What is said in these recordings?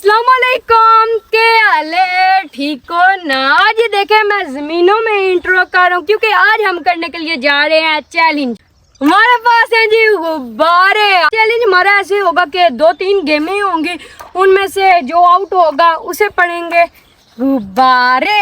अस्सलाम वालेकुम, के हाले ठीक हो ना। आज ये देखे मैं जमीनों में इंट्रो कर रहा हूँ क्योंकि आज हम करने के लिए जा रहे हैं चैलेंज। हमारे पास है जी गुब्बारे। चैलेंज हमारा ऐसे होगा कि 2-3 गेमें होंगी, उनमें से जो आउट होगा उसे पड़ेंगे गुब्बारे।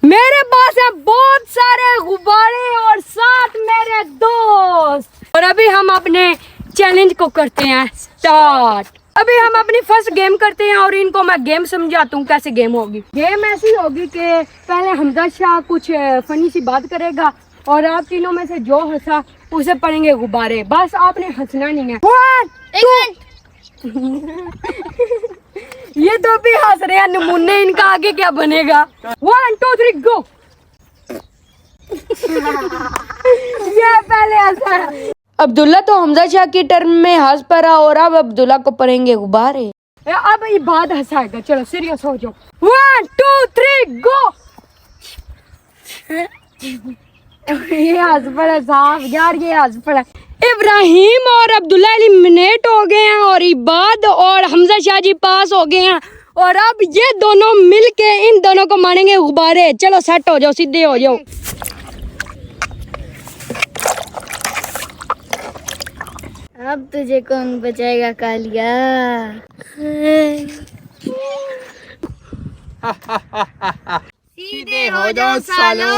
मेरे पास है बहुत सारे गुब्बारे और साथ मेरे दोस्त। और अभी हम अपने चैलेंज को करते हैं स्टार्ट। अभी हम अपनी फर्स्ट गेम करते हैं और इनको मैं गेम समझाता हूँ कैसे गेम होगी। गेम ऐसी होगी कि पहले हमजा शाह कुछ फनी सी बात करेगा और आप तीनों में से जो हंसा उसे पड़ेंगे गुब्बारे। बस आपने हंसना नहीं है। ये तो अभी हंस रहे हैं नमूने, इनका आगे क्या बनेगा। 1 2 3 गो। ये पहले हंसा। अब्दुल्ला तो हमजा शाह की टर्म में हंस पड़ा और अब अब्दुल्ला को पड़ेंगे गुब्बारे। अब ये बात हंसाएगा। चलो सीरियस हो जाओ। 1 2 3 गो। ये हंस पड़ा साहब यार, ये हंस पड़ा। इब्राहिम और अब्दुल्ला एलिमिनेट हो गए हैं और इबाद और हमजा शाह जी पास हो गए हैं और अब ये दोनों मिलके इन दोनों को मारेंगे गुब्बारे। चलो सेट हो जाओ, सीधे हो जाओ। अब तुझे कौन बचाएगा कालिया। सीधे हो जाओ सालो।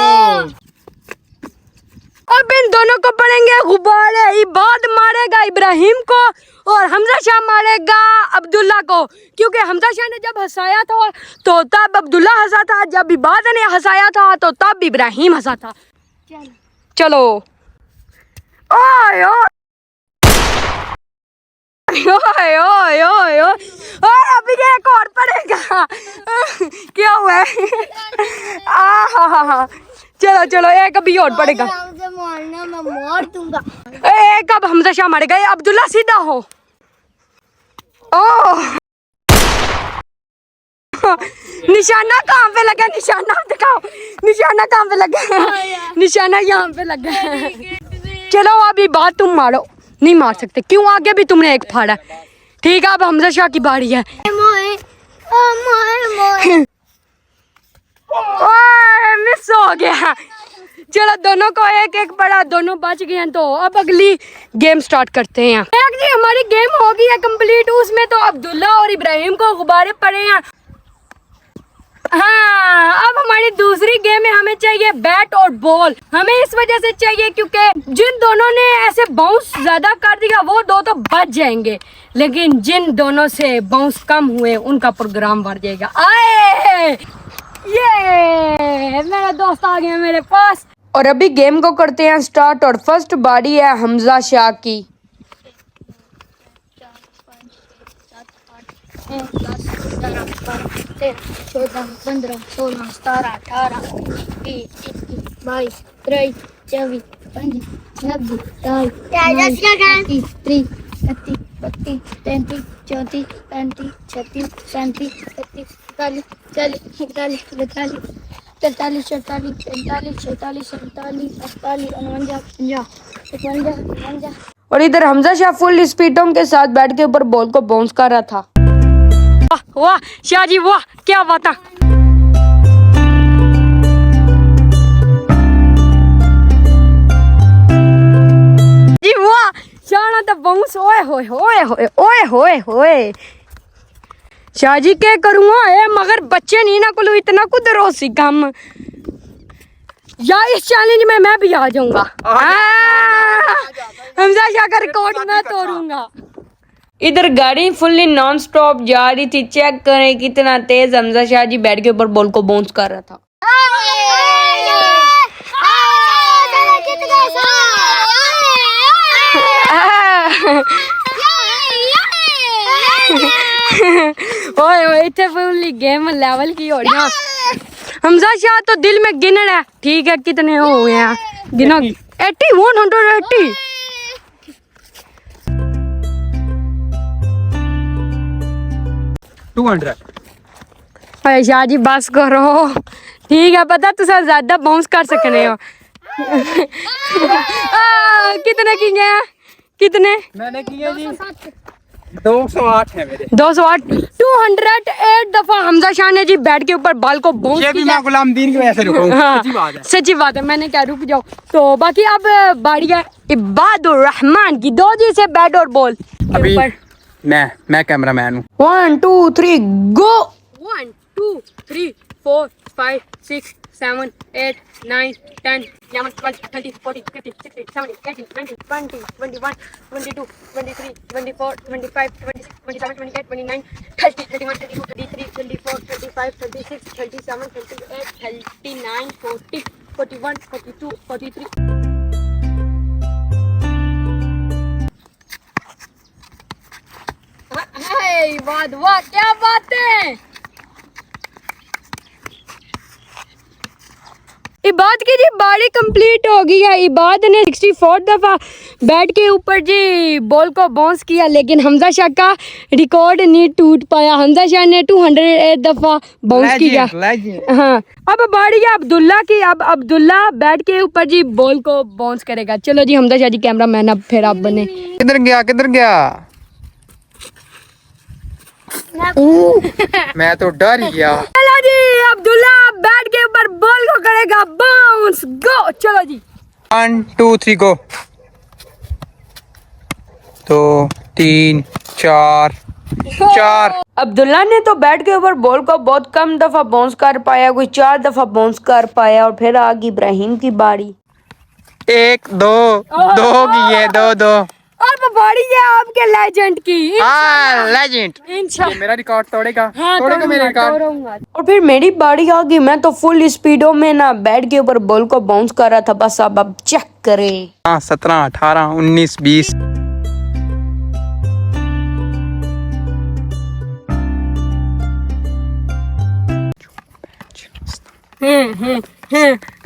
अब इन दोनों को पड़ेंगे गुब्बारे। इबाद मारेगा इब्राहिम को और हमजा शाह मारेगा अब्दुल्ला को, क्योंकि हमजा शाह ने जब हंसाया था तो तब अब्दुल्ला हंसा था, जब इबाद ने हंसाया था तो तब इब्राहिम हंसा था। चलो ओए ओए ओए ओए ओए ओए, और अभी ये एक और पड़ेगा। क्या हुआ है? चलो चलो एक अभी और पड़ेगा। मुझे मारना, मैं मार दूंगा। एक अब हमजा शाह मारेगा। अब्दुल्ला सीधा हो। ओह निशाना कहाँ पे लगा? निशाना दिखाओ। निशाना कहाँ पे लगा? निशाना यहाँ पे लगा। चलो अभी बात तुम मारो। नहीं मार सकते, क्यों? आगे भी तुमने एक फाड़ा। ठीक है अब हमजा शाह की बारी है। मिस हो गया। चलो दोनों को एक एक पड़ा, दोनों बच गए हैं। तो अब अगली गेम स्टार्ट करते हैं। एक जी हमारी गेम हो गई है कंप्लीट। उसमें तो अब्दुल्ला और इब्राहिम को गुब्बारे पड़े हैं। हाँ अब हमारी दूसरी गेम में हमें चाहिए बैट और बॉल। हमें इस वजह से चाहिए क्योंकि जिन दोनों ने ऐसे बाउंस ज्यादा कर दिया वो दो तो बच जाएंगे, लेकिन जिन दोनों से बाउंस कम हुए उनका प्रोग्राम बढ़ जाएगा। आए ये मेरा दोस्त आ गया मेरे पास। और अभी गेम को करते हैं स्टार्ट और फर्स्ट बारी है हमजा शाह की। 14 15 16 17 18 20 22 23 24 25 26 30 31 32 33 34 35 36 37 38 39 40 41 42 43 44 45 46 47 48 49 50 51 और इधर हमजा शाह फुल स्पीडों के साथ बैट के ऊपर बॉल को बाउंस कर रहा था। वाह वाह शाह जी वाह, क्या बात है। जी वाह शाह तो बाउंस। ओए होए होए होए ओए होए होए। शाह जी क्या करूँगा है मगर बच्चे नहीं ना कुल इतना कुदरो सी कम। या इस चैलेंज में मैं भी आ जाऊंगा। हमजा शाह का रिकॉर्ड मैं तोड़ूंगा। इधर गाड़ी फुल्ली नॉन स्टॉप जा रही थी। चेक करें कितना तेज हमजा शाह जी बैट के ऊपर बॉल को बाउंस कर रहा था। ओए ओए इतने फुल्ली गेम लेवल की हो रही है। हमजा शाह तो दिल में गिन रहा है। ठीक है कितने हो गए हैं गिनो। 80 180 200। अरे शाह जी बस करो। ठीक है पता तुझे ज्यादा बाउंस कर सकने हो। कितने किए हैं? कितने? मैंने किया जी 208 है मेरे। 208 208 दफा हमजा शाह ने जी बेड के ऊपर बाल को बोंस ये भी किया। मैं गुलाम दीन की वजह से रुका हूँ। हाँ, सच्ची बात है। सच्ची बात है, मैंने कहा रुक जाओ। तो बाकी अब बारी है इबादुर रहमान की। दो जी से बैट और बॉल अभी मैं कैमरा मैन हूँ। 1 2 3 गो। 1 2 3 4 5 6 7 8 9 10 11 12 13 14 15 16 17 18 19 20 21 22 23 24 25 26 27 28 29 30 31 32 33 34 35 36 37 38 39 40 41 42 43। वाह क्या बात है। इबाद की जी बारी कंप्लीट हो गई है। इबाद ने 64 दफा बैट के ऊपर जी बॉल को बाउंस किया, लेकिन हमजा शाह का रिकॉर्ड नहीं टूट पाया। हमजा शाह ने 208 दफा बाउंस किया। हाँ, अब बारी है अब्दुल्ला की। अब अब्दुल्ला बैट के ऊपर जी बॉल को बाउंस करेगा। चलो जी हमजा शाह जी कैमरा मैन अब फिर आप बने। किधर गया मैं तो डर गया। चलो जी अब्दुल्ला बैट के ऊपर बॉल को करेगा बाउंस। गो। चलो जी 1 2 3 गो। 2 3 4। अब्दुल्ला ने तो बैट के ऊपर बॉल को बहुत कम दफा बाउंस कर पाया, कोई 4 दफा बाउंस कर पाया। और फिर आ गई इब्राहिम की बारी। 1 2 की है 2। अब बारी है आपके लेजेंड की। लेजेंड इंशाल्लाह ये मेरा रिकॉर्ड तोड़ेगा। हाँ, तोड़ेगा मेरा रिकॉर्ड। और फिर मेरी बारी आ गई। मैं तो फुल स्पीडों में ना बैट के ऊपर बॉल को बाउंस कर रहा था। बस अब चेक करें। हाँ 17 18 19 20।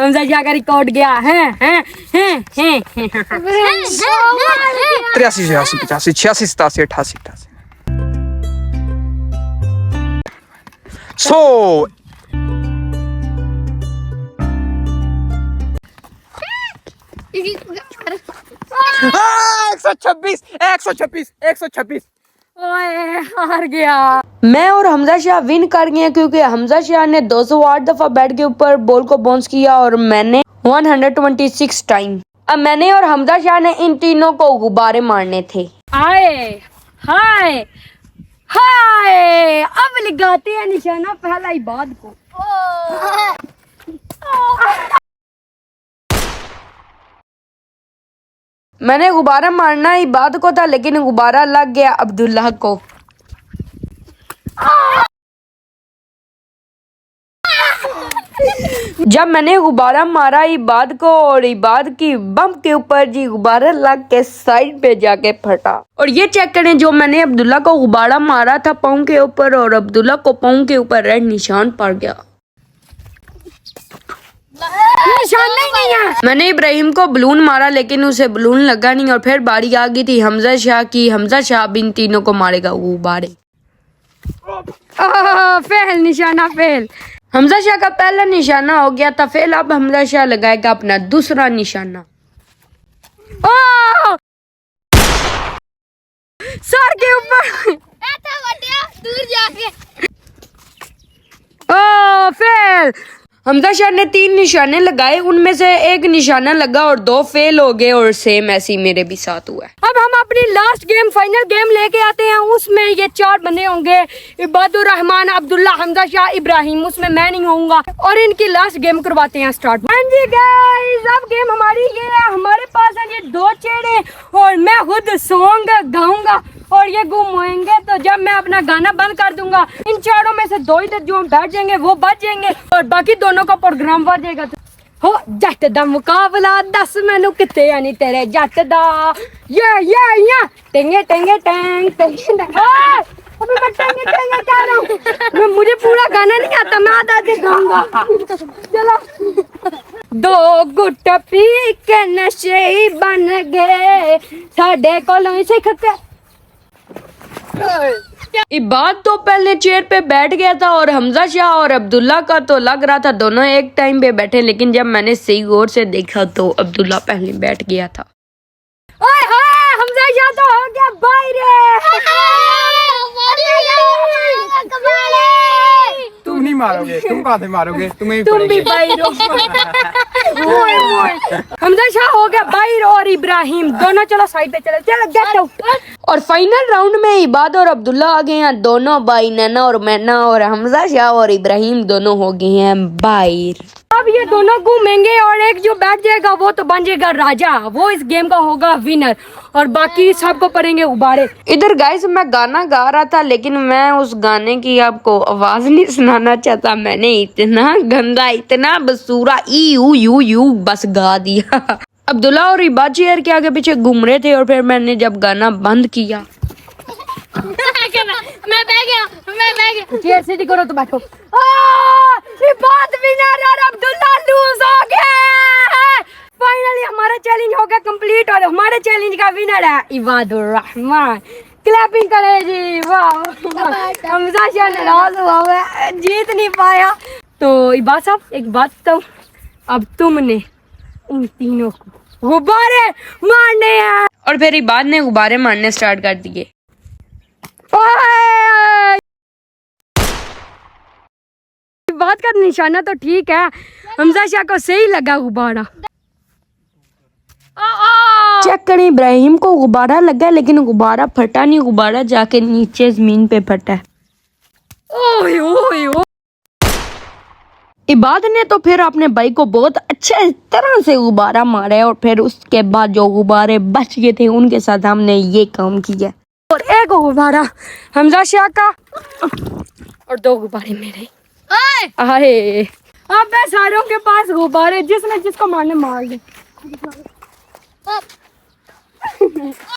हमजा शाह का रिकॉर्ड गया है। 83 84 85 86 87 88 88 100। 126 ओए हार गया मैं। और हमजा शाह विन कर गए क्योंकि हमजा शाह ने 208 दफा बैट के ऊपर बॉल को बाउंस किया और मैंने 126 टाइम। अब मैंने और हमजा शाह ने इन तीनों को गुब्बारे मारने थे। हाय हाय हाय। अब लगाते हैं निशाना पहला इबाद को। मैंने गुब्बारा मारना इबाद को था, लेकिन गुब्बारा लग गया अब्दुल्ला को। जब मैंने गुब्बारा मारा इबाद को और इबाद की बम के ऊपर जी गुब्बारा लग के साइड पे जाके फटा। और ये चेक करें, जो मैंने अब्दुल्ला को गुब्बारा मारा था पाँव के ऊपर और अब्दुल्ला को पाँव के ऊपर रेड निशान पड़ गया। निशान नहीं है। मैंने इब्राहिम को बलून मारा लेकिन उसे बलून लगा नहीं। और फिर बारी आ गई थी हमजा शाह की। हमजा शाह भी इन तीनों को मारेगा गुब्बारे। फेल निशाना फेल। हमजा शाह का पहला निशाना हो गया था फेल। अब हमजा शाह लगाएगा अपना दूसरा निशाना। सर के ऊपर दूर जाके। फेल। हमजा शाह ने 3 निशाने लगाए, उनमें से एक निशाना लगा और 2 फेल हो गए। और सेम ऐसे ही मेरे भी साथ हुआ है। अब हम अपनी लास्ट गेम फाइनल गेम लेके आते हैं। उसमें ये 4 बंदे होंगे, इबादुर रहमान, अब्दुल्ला, हमजा शाह, इब्राहिम। उसमें मैं नहीं होऊंगा और इनकी लास्ट गेम करवाते हैं स्टार्ट। हाँ जी गाइस, अब गेम हमारी ये है। हमारे पास है ये 2 चेहरे और मैं खुद सॉन्ग गाऊंगा और ये गुम होंगे। तो जब मैं अपना गाना बंद कर दूंगा, इन 4 में से 2 ही जो बैठ जाएंगे वो बच जाएंगे और बाकी दोनों का प्रोग्राम बढ़ जाएगा। हो जट दा मुकाबला, दस मैनू किते यानी तेरे जट दा। ये टेंगे टेंगे टेंग टेंगे। अबे मैं टेंगे टेंगे कह रहा हूँ। मुझे पूरा गाना नहीं आता, मैं आधा आधे गाऊंगा। चलो 2 गुट पी के नशे बन गए साडे कोलों ही सीख के। इबाद तो पहले चेयर पे बैठ गया था और हमजा शाह और अब्दुल्ला का तो लग रहा था दोनों एक टाइम पे बैठे, लेकिन जब मैंने सही गौर से देखा तो अब्दुल्ला पहले बैठ गया था। ओए होए, हमजा शाह तो हो गया बाहर। तुम नहीं मारोगे, तुम कहाँ से मारोगे, तुम्हें ही तुम भी पड़ेगी। बाहर हो। हमजा शाह हो गया बाहर और इब्राहिम दोनों चलो साइड पे चलो, चलो गेट आउट। और फाइनल राउंड में इबाद और अब्दुल्ला आ गए हैं, दोनों भाई नैना और मैना, और हमजा शाह और इब्राहिम दोनों हो गए हैं बाहर। अब ये दोनों घूमेंगे और एक जो बैठ जाएगा वो तो बन जाएगा राजा, वो इस गेम का होगा विनर और बाकी सबको पड़ेंगे गुब्बारे। इधर गाइस मैं गाना गा रहा था, लेकिन मैं उस गाने की आपको आवाज नहीं सुनाना चाहता। मैंने इतना गंदा, इतना बसूरा यू बस गा दिया। अब्दुल्ला और इबाद चेयर के आगे पीछे घूम रहे थे और फिर मैंने जब गाना बंद किया, मैं बह गया। चेयर सीधी करो तो बैठो। इबाद विनर और अब्दुल्ला लूज हो गए। फाइनली हमारा चैलेंज हो गया कंप्लीट और हमारे चैलेंज का विनर है इबादुर रहमान। क्लैपिंग करें जी, वाह। हमजा शाह नाराज हुआ है, जीत नहीं पाया। तो इबाद साहब एक बात तो, अब तुमने इन तीनों को गुब्बारे मारने हैं। और फिर इबाद ने गुब्बारे मारने स्टार्ट कर दिए। बात का निशाना तो ठीक है, हमजा शाह को सही लगा गुब्बारा। चेक करें, इब्राहिम को गुब्बारा लगा लेकिन गुब्बारा फटा नहीं, गुब्बारा जाके नीचे जमीन पे फटा है। ओए ओए ओए। इबाद ने तो फिर अपने भाई को बहुत अच्छे तरह से गुब्बारा मारा है और फिर उसके बाद जो गुब्बारे बच गए थे उनके साथ हमने ये काम किया। और एक गुब्बारा हमजा शाह का और दो गुब्बारे मेरे। आए अब सारों के पास गुब्बारे, जिसने जिसको मारने मार दे।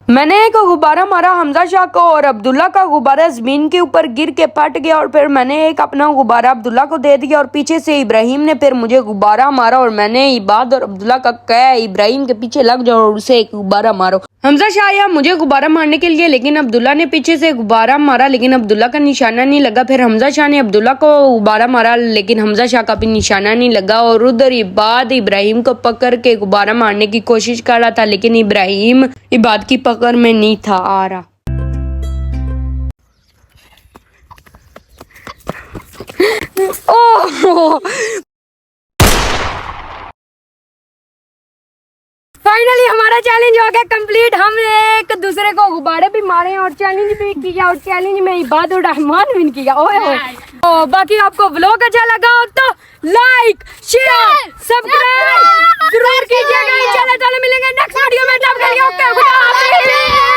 मैंने एक गुब्बारा मारा हमजा शाह को और अब्दुल्ला का गुब्बारा जमीन के ऊपर गिर के फट गया और फिर मैंने एक अपना गुब्बारा अब्दुल्ला को दे दिया और पीछे से इब्राहिम ने फिर मुझे गुब्बारा मारा और मैंने इबाद और अब्दुल्ला का कहा इब्राहिम के पीछे लग जाओ और उसे एक गुब्बारा मारो। हमजा शाह आया मुझे गुब्बारा मारने के लिए, लेकिन अब्दुल्ला ने पीछे से गुब्बारा मारा लेकिन अब्दुल्ला का निशाना नहीं लगा। फिर हमजा शाह ने अब्दुल्ला को गुब्बारा मारा लेकिन हमजा शाह का भी निशाना नहीं लगा और उधर इबाद इब्राहिम को पकड़ के गुब्बारा मारने की कोशिश कर रहा था लेकिन इब्राहिम इबाद की पकड़ में नहीं था आ रहा। ओह फाइनली हमारा चैलेंज हो गया कंप्लीट। हमने एक दूसरे को गुब्बारे भी मारे और चैलेंज भी किया और चैलेंज में इबादुर रहमान विन किया। ओए ओए। तो बाकी आपको व्लॉग अच्छा लगा हो तो लाइक शेयर सब्सक्राइब जरूर कीजिएगा। चलो मिलेंगे नेक्स्ट वीडियो में, तब के लिए ओके।